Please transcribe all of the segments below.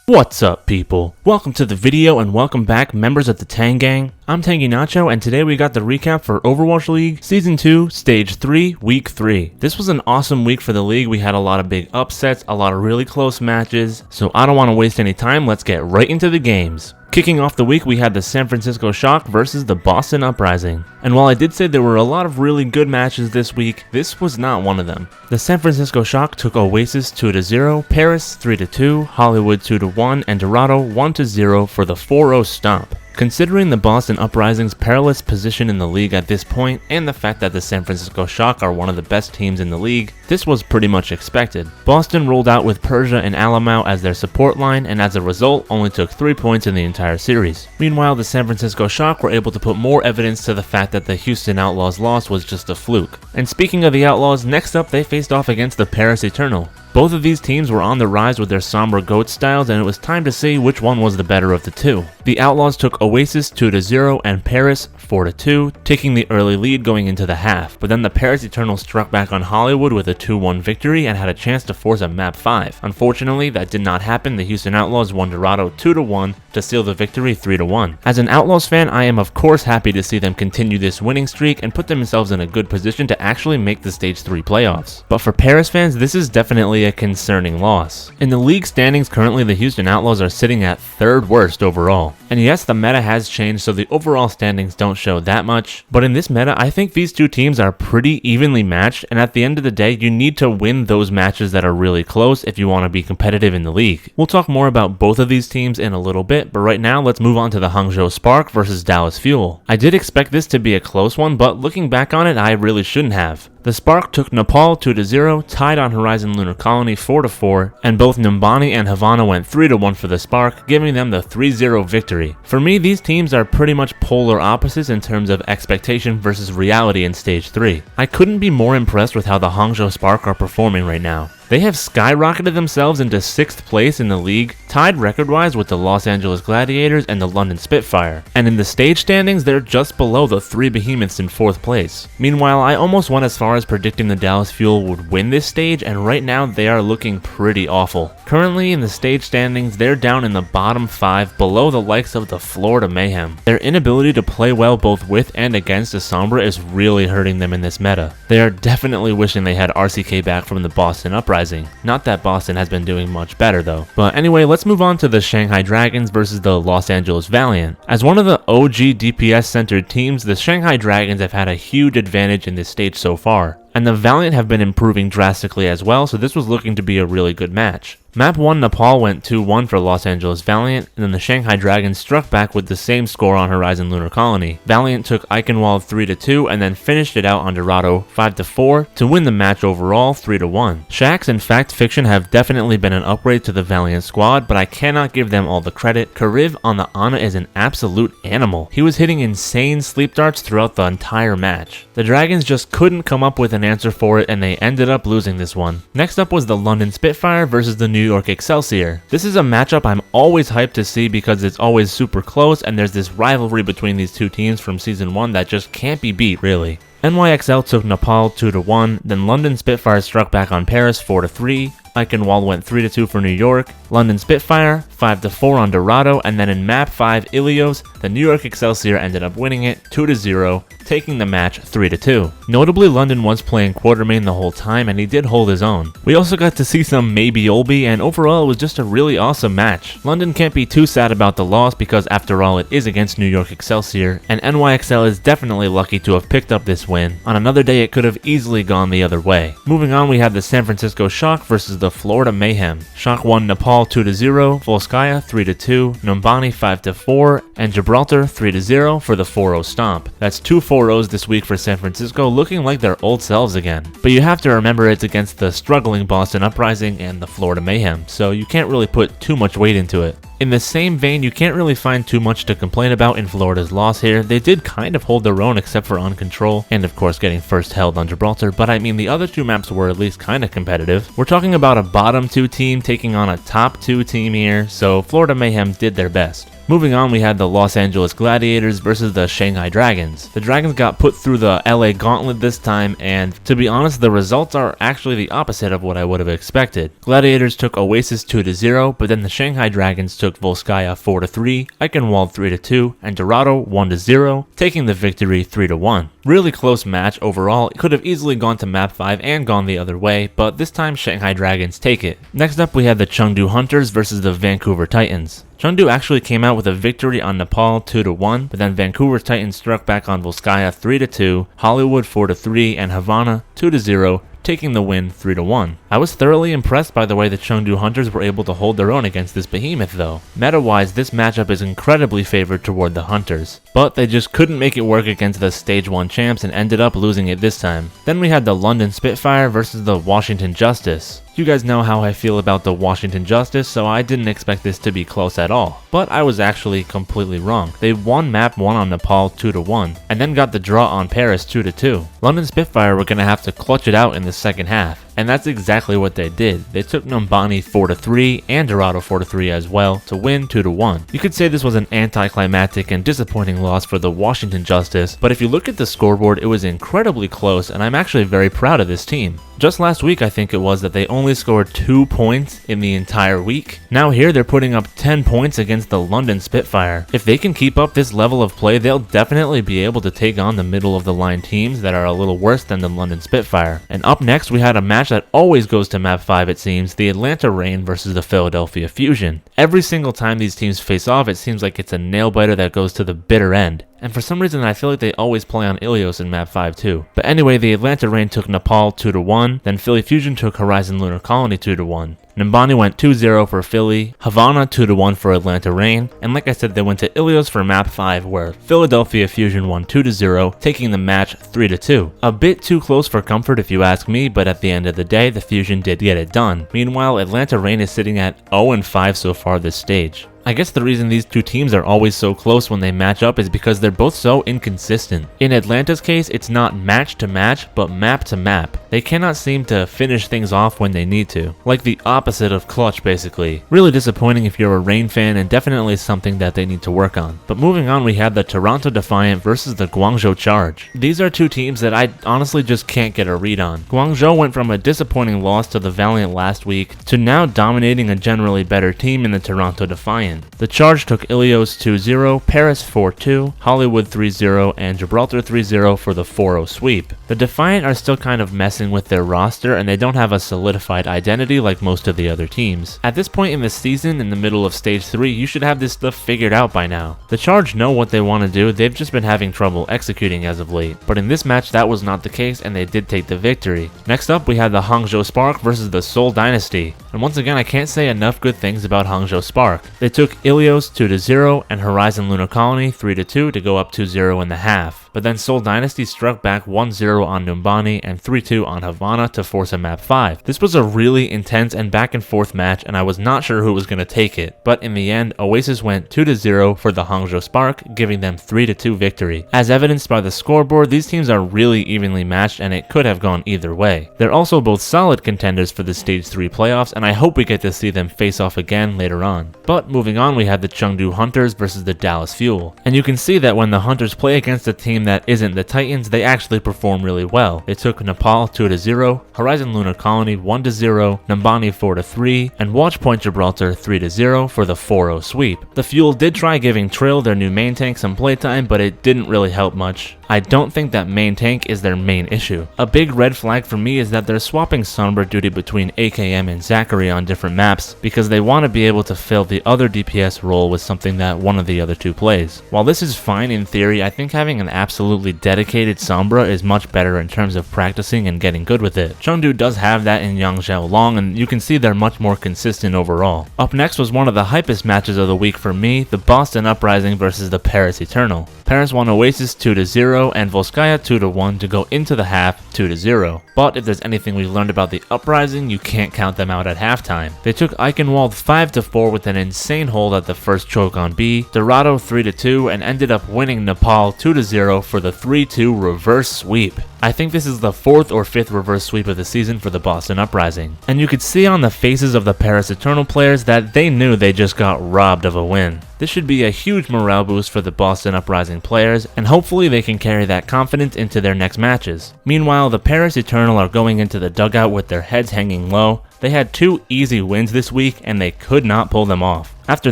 What's up, people? Welcome to the video and welcome back, members of the Tang Gang. I'm Tangy Nacho, and today we got the recap for Overwatch League Season 2, Stage 3, Week 3. This was an awesome week for the league. We had a lot of big upsets, a lot of really close matches, so I don't want to waste any time. Let's get right into the games. Kicking off the week, we had the San Francisco Shock versus the Boston Uprising. And while I did say there were a lot of really good matches this week, this was not one of them. The San Francisco Shock took Oasis 2-0, Paris 3-2, Hollywood 2-1, and Dorado 1-0 for the 4-0 stomp. Considering the Boston Uprising's perilous position in the league at this point, and the fact that the San Francisco Shock are one of the best teams in the league, this was pretty much expected. Boston rolled out with Persia and Alamau as their support line, and as a result, only took 3 points in the entire series. Meanwhile, the San Francisco Shock were able to put more evidence to the fact that the Houston Outlaws loss was just a fluke. And speaking of the Outlaws, next up they faced off against the Paris Eternal. Both of these teams were on the rise with their somber goat styles, and it was time to see which one was the better of the two. The Outlaws took Oasis 2-0 and Paris 4-2, taking the early lead going into the half, but then the Paris Eternal struck back on Hollywood with a 2-1 victory and had a chance to force a map 5. Unfortunately, that did not happen. The Houston Outlaws won Dorado 2-1 to seal the victory 3-1. As an Outlaws fan, I am of course happy to see them continue this winning streak and put themselves in a good position to actually make the Stage 3 playoffs. But for Paris fans, this is definitely a concerning loss. In the league standings currently, the Houston Outlaws are sitting at 3rd worst overall. And yes, the meta has changed, so the overall standings don't show that much, but in this meta, I think these two teams are pretty evenly matched, and at the end of the day, you need to win those matches that are really close if you want to be competitive in the league. We'll talk more about both of these teams in a little bit, but right now, let's move on to the Hangzhou Spark versus Dallas Fuel. I did expect this to be a close one, but looking back on it, I really shouldn't have. The Spark took Nepal 2-0, tied on Horizon Lunar Colony 4-4, and both Numbani and Havana went 3-1 for the Spark, giving them the 3-0 victory. For me, these teams are pretty much polar opposites in terms of expectation versus reality in Stage 3. I couldn't be more impressed with how the Hangzhou Spark are performing right now. They have skyrocketed themselves into 6th place in the league, tied record-wise with the Los Angeles Gladiators and the London Spitfire. And in the stage standings, they're just below the 3 behemoths in 4th place. Meanwhile, I almost went as far as predicting the Dallas Fuel would win this stage, and right now they are looking pretty awful. Currently in the stage standings, they're down in the bottom 5, below the likes of the Florida Mayhem. Their inability to play well both with and against the Sombra is really hurting them in this meta. They are definitely wishing they had RCK back from the Boston Uprising. Not that Boston has been doing much better though. But anyway, let's move on to the Shanghai Dragons versus the Los Angeles Valiant. As one of the OG DPS centered teams, the Shanghai Dragons have had a huge advantage in this stage so far. And the Valiant have been improving drastically as well, so this was looking to be a really good match. Map 1 Nepal went 2-1 for Los Angeles Valiant, and then the Shanghai Dragons struck back with the same score on Horizon Lunar Colony. Valiant took Eichenwald 3-2 and then finished it out on Dorado 5-4 to win the match overall 3-1. Shax and Fact Fiction have definitely been an upgrade to the Valiant squad, but I cannot give them all the credit. Kariv on the Ana is an absolute animal. He was hitting insane sleep darts throughout the entire match. The Dragons just couldn't come up with an answer for it, and they ended up losing this one. Next up was the London Spitfire versus the New York Excelsior. This is a matchup I'm always hyped to see because it's always super close, and there's this rivalry between these two teams from Season 1 that just can't be beat, really. NYXL took Nepal 2-1, then London Spitfire struck back on Paris 4-3, Eichenwald went 3-2 for New York, London Spitfire 5-4 on Dorado, and then in Map 5 Ilios, the New York Excelsior ended up winning it 2-0, taking the match 3-2. Notably, London was playing Quartermain the whole time, and he did hold his own. We also got to see some Maybe Olby, and overall it was just a really awesome match. London can't be too sad about the loss because after all it is against New York Excelsior, and NYXL is definitely lucky to have picked up this win. On another day it could have easily gone the other way. Moving on, we have the San Francisco Shock versus the Florida Mayhem. Shock won Nepal 2-0, Volskaya 3-2, Numbani 5-4, and Gibraltar 3-0 for the 4-0 stomp. That's 2 4-0s this week for San Francisco, looking like their old selves again. But you have to remember it's against the struggling Boston Uprising and the Florida Mayhem, so you can't really put too much weight into it. In the same vein, you can't really find too much to complain about in Florida's loss here. They did kind of hold their own except for on Control, and of course getting first held on Gibraltar, but I mean the other two maps were at least kind of competitive. We're talking about a bottom 2 team taking on a top 2 team here, so Florida Mayhem did their best. Moving on, we had the Los Angeles Gladiators versus the Shanghai Dragons. The Dragons got put through the LA Gauntlet this time, and to be honest, the results are actually the opposite of what I would have expected. Gladiators took Oasis 2-0, but then the Shanghai Dragons took Volskaya 4-3, Eichenwald 3-2, and Dorado 1-0, taking the victory 3-1. Really close match overall. It could have easily gone to map 5 and gone the other way, but this time Shanghai Dragons take it. Next up, we had the Chengdu Hunters versus the Vancouver Titans. Chengdu actually came out with a victory on Nepal 2-1, but then Vancouver Titans struck back on Volskaya 3-2, Hollywood 4-3, and Havana 2-0, taking the win 3-1. I was thoroughly impressed by the way the Chengdu Hunters were able to hold their own against this behemoth though. Meta-wise, this matchup is incredibly favored toward the Hunters, but they just couldn't make it work against the Stage 1 champs and ended up losing it this time. Then we had the London Spitfire versus the Washington Justice. You guys know how I feel about the Washington Justice, so I didn't expect this to be close at all. But I was actually completely wrong. They won map 1 on Nepal 2-1, and then got the draw on Paris 2-2. London Spitfire were going to have to clutch it out in the second half. And that's exactly what they did. They took Numbani 4-3 and Dorado 4-3 as well to win 2-1. You could say this was an anticlimactic and disappointing loss for the Washington Justice, but if you look at the scoreboard, it was incredibly close, and I'm actually very proud of this team. Just last week, I think it was, that they only scored 2 points in the entire week. Now here, they're putting up 10 points against the London Spitfire. If they can keep up this level of play, they'll definitely be able to take on the middle of the line teams that are a little worse than the London Spitfire. And up next, we had a match that always goes to map 5 it seems, the Atlanta Reign versus the Philadelphia Fusion. Every single time these teams face off, it seems like it's a nail biter that goes to the bitter end. And for some reason, I feel like they always play on Ilios in map 5 too. But anyway, the Atlanta Reign took Nepal 2-1, then Philly Fusion took Horizon Lunar Colony 2-1. Numbani went 2-0 for Philly, Havana 2-1 for Atlanta Reign, and like I said, they went to Ilios for map 5 where Philadelphia Fusion won 2-0, taking the match 3-2. A bit too close for comfort if you ask me, but at the end of the day, the Fusion did get it done. Meanwhile, Atlanta Reign is sitting at 0-5 so far this stage. I guess the reason these two teams are always so close when they match up is because they're both so inconsistent. In Atlanta's case, it's not match to match, but map to map. They cannot seem to finish things off when they need to. Like the opposite of clutch, basically. Really disappointing if you're a Reign fan, and definitely something that they need to work on. But moving on, we had the Toronto Defiant versus the Guangzhou Charge. These are two teams that I honestly just can't get a read on. Guangzhou went from a disappointing loss to the Valiant last week to now dominating a generally better team in the Toronto Defiant. The Charge took Ilios 2-0, Paris 4-2, Hollywood 3-0, and Gibraltar 3-0 for the 4-0 sweep. The Defiant are still kind of messing with their roster, and they don't have a solidified identity like most of the other teams. At this point in the season, in the middle of Stage 3, you should have this stuff figured out by now. The Charge know what they want to do, they've just been having trouble executing as of late. But in this match, that was not the case, and they did take the victory. Next up, we had the Hangzhou Spark versus the Seoul Dynasty. And once again, I can't say enough good things about Hangzhou Spark. They took Ilios 2-0 and Horizon Lunar Colony 3-2 to go up 2-0 in the half. But then Seoul Dynasty struck back 1-0 on Numbani and 3-2 on Havana to force a map 5. This was a really intense and back and forth match, and I was not sure who was going to take it. But in the end, Oasis went 2-0 for the Hangzhou Spark, giving them 3-2 victory. As evidenced by the scoreboard, these teams are really evenly matched, and it could have gone either way. They're also both solid contenders for the Stage 3 playoffs, and I hope we get to see them face off again later on. But moving on, we had the Chengdu Hunters versus the Dallas Fuel. And you can see that when the Hunters play against a team that isn't the Titans, they actually perform really well. They took Nepal 2-0, Horizon Lunar Colony 1-0, Numbani 4-3, and Watchpoint Gibraltar 3-0 for the 4-0 sweep. The Fuel did try giving Trill, their new main tank, some playtime, but it didn't really help much. I don't think that main tank is their main issue. A big red flag for me is that they're swapping Sombra duty between AKM and Zachary on different maps because they want to be able to fill the other DPS role with something that one of the other two plays. While this is fine in theory, I think having an absolutely dedicated Sombra is much better in terms of practicing and getting good with it. Chengdu does have that in Yang Xiaolong, and you can see they're much more consistent overall. Up next was one of the hypest matches of the week for me, the Boston Uprising versus the Paris Eternal. Paris won Oasis 2-0 and Volskaya 2-1 to go into the half 2-0. But if there's anything we learned about the Uprising, you can't count them out at halftime. They took Eichenwald 5-4 with an insane hold at the first choke on B, Dorado 3-2, and ended up winning Nepal 2-0 for the 3-2 reverse sweep. I think this is the 4th or 5th reverse sweep of the season for the Boston Uprising. And you could see on the faces of the Paris Eternal players that they knew they just got robbed of a win. This should be a huge morale boost for the Boston Uprising players, and hopefully they can carry that confidence into their next matches. Meanwhile, the Paris Eternal are going into the dugout with their heads hanging low. They had 2 easy wins this week and they could not pull them off. After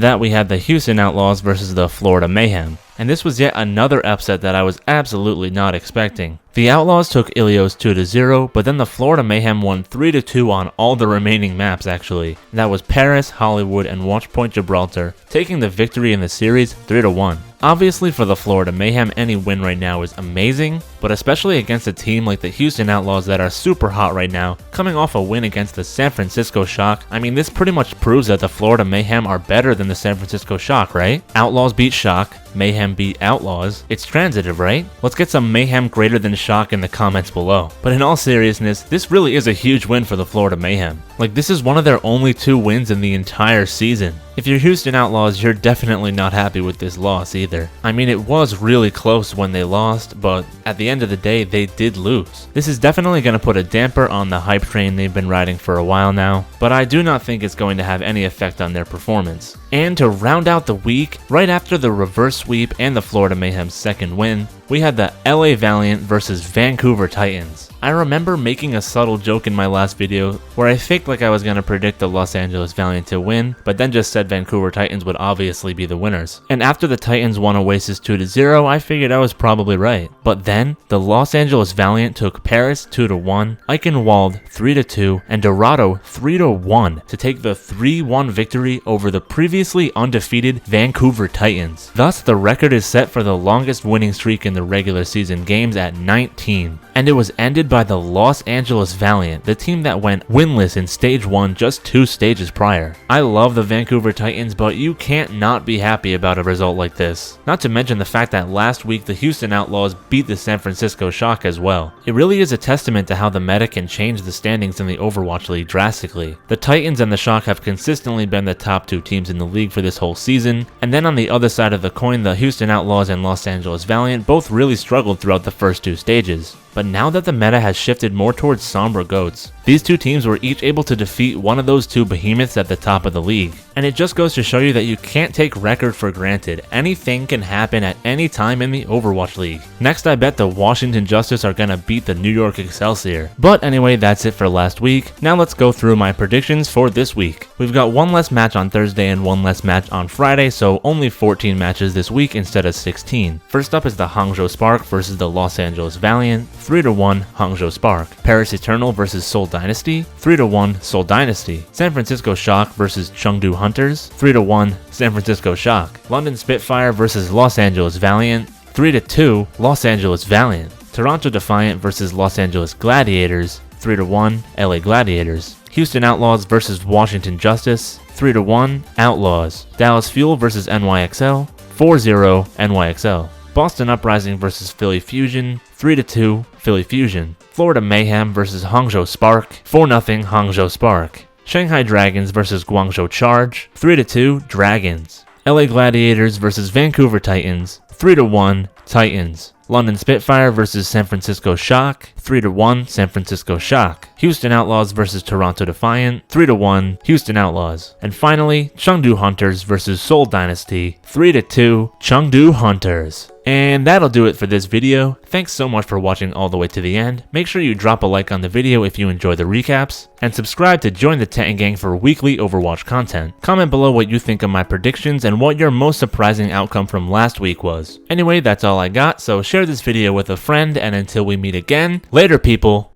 that, we had the Houston Outlaws versus the Florida Mayhem, and this was yet another upset that I was absolutely not expecting. The Outlaws took Ilios 2-0, but then the Florida Mayhem won 3-2 on all the remaining maps actually. That was Paris, Hollywood, and Watchpoint Gibraltar, taking the victory in the series 3-1. Obviously for the Florida Mayhem, any win right now is amazing, but especially against a team like the Houston Outlaws that are super hot right now, coming off a win against the San Francisco Shock, I mean this pretty much proves that the Florida Mayhem are better than the San Francisco Shock, right? Outlaws beat Shock, Mayhem beat Outlaws. It's transitive, right? Let's get some Mayhem greater than Shock in the comments below. But in all seriousness, this really is a huge win for the Florida Mayhem. Like, this is one of their only 2 wins in the entire season. If you're Houston Outlaws, you're definitely not happy with this loss either. I mean, it was really close when they lost, but at the end of the day, they did lose. This is definitely going to put a damper on the hype train they've been riding for a while now, but I do not think it's going to have any effect on their performance. And to round out the week, right after the reverse sweep and the Florida Mayhem's second win, we had the LA Valiant versus Vancouver Titans. I remember making a subtle joke in my last video where I faked like I was going to predict the Los Angeles Valiant to win, but then just said Vancouver Titans would obviously be the winners. And after the Titans won Oasis 2-0, I figured I was probably right. But then, the Los Angeles Valiant took Paris 2-1, Eichenwald 3-2, and Dorado 3-1 to take the 3-1 victory over the previously undefeated Vancouver Titans. Thus, the record is set for the longest winning streak in the regular season games at 19. And it was ended by the Los Angeles Valiant, the team that went winless in Stage 1 just 2 stages prior. I love the Vancouver Titans, but you can't not be happy about a result like this. Not to mention the fact that last week the Houston Outlaws beat the San Francisco Shock as well. It really is a testament to how the meta can change the standings in the Overwatch League drastically. The Titans and the Shock have consistently been the top 2 teams in the league for this whole season, and then on the other side of the coin, the Houston Outlaws and Los Angeles Valiant both really struggled throughout the first 2 stages. But now that the meta has shifted more towards Sombra Goats, these 2 teams were each able to defeat one of those 2 behemoths at the top of the league. And it just goes to show you that you can't take record for granted. Anything can happen at any time in the Overwatch League. Next, I bet the Washington Justice are gonna beat the New York Excelsior. But anyway, that's it for last week. Now let's go through my predictions for this week. We've got 1 less match on Thursday and 1 less match on Friday, so only 14 matches this week instead of 16. First up is the Hangzhou Spark versus the Los Angeles Valiant, 3-1 Hangzhou Spark. Paris Eternal versus Seoul Dynasty, 3-1 Seoul Dynasty. San Francisco Shock versus Chengdu Hunters, 3-1 San Francisco Shock. London Spitfire versus Los Angeles Valiant, 3-2 Los Angeles Valiant. Toronto Defiant versus Los Angeles Gladiators, 3-1 LA Gladiators. Houston Outlaws versus Washington Justice, 3-1 Outlaws. Dallas Fuel versus NYXL, 4-0 NYXL. Boston Uprising versus Philly Fusion, 3-2 Philly Fusion. Florida Mayhem versus Hangzhou Spark, 4-0 Hangzhou Spark. Shanghai Dragons versus Guangzhou Charge, 3-2 Dragons. LA Gladiators versus Vancouver Titans, 3-1 Titans. London Spitfire versus San Francisco Shock, 3-1 San Francisco Shock. Houston Outlaws versus Toronto Defiant, 3-1 Houston Outlaws. And finally, Chengdu Hunters versus Seoul Dynasty, 3-2 Chengdu Hunters. And that'll do it for this video. Thanks so much for watching all the way to the end. Make sure you drop a like on the video if you enjoy the recaps, and subscribe to join the Tang Gang for weekly Overwatch content. Comment below what you think of my predictions and what your most surprising outcome from last week was. Anyway, that's all I got, so share this video with a friend, and until we meet again, later people.